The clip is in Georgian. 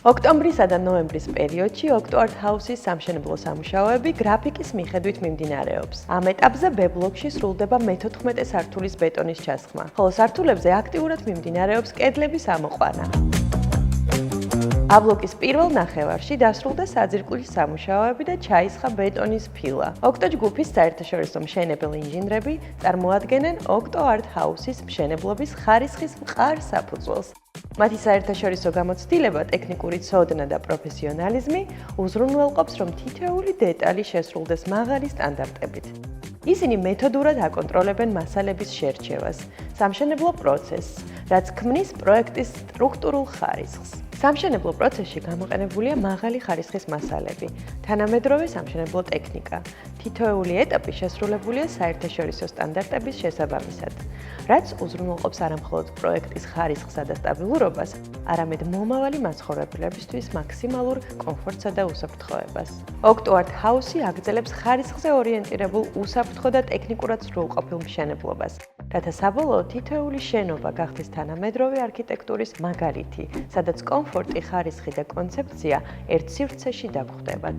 ოქტომბრისა და ნოემბრის პერიოდში ოქტოარტ ჰაუსის სამშენებლო სამუშაოები გრაფიკის მიხედვით მიმდინარეობს. ამ ეტაპზე B-ბლოკში სრულდება მე-14 სართულის ბეტონის ჩასხმა, ხოლო სართულებზე აქტიურად მიმდინარეობს კედლების ამოყვანა. A-ბლოკის პირველ ნახევარში დასრულდა საძირკვლის სამუშაოები და ჩაისხა ბეტონის ფილა. ოქტო ჯგუფის საერთაშორისო მშენებელ ინჟინრები წარმოადგენენ ოქტოარტ ჰაუსის მშენებლობის ხარისხის მყარ საფუძველს. მათი საერთაშორისო გამოცდილება, ტექნიკური ცოდნა და პროფესიონალიზმი უზრუნველყოფს, რომ თითოეული დეტალი შესრულდეს მაღალი სტანდარტებით. ისინი მეთოდურად აკონტროლებენ მასალების შერჩევას, სამშენებლო პროცესს, რაც ქმნის პროექტის სტრუქტურულ ხარისხს. სამშენებლო პროცესში გამოყენებულია მაღალი ხარისხის მასალები, თანამედროვე სამშენებლო ტექნიკა. თითოეული ეტაპი შესრულებულია საერთაშორისო სტანდარტების შესაბამისად, რაც უზრუნველყოფს არამხოლოდ პროექტის ხარისხსა და სტაბილურობას, არამედ მომავალი მაცხოვრებლებისთვის მაქსიმალურ კომფორტსა და უსაფრთხოებას. ოქტოარტ ჰაუსი აგრძელებს ხარისხზე ორიენტირებულ უსაფრთხო და ტექნიკურად სრულყოფილ მშენებლობას, რათა საბოლოოდ თითოეული შენობა გახდეს თანამედროვე არქიტექტურის მაგალითი, სადაც კომფორტი, ხარისხი და კონცეფცია ერთ სივრცეში დაგვხვდება.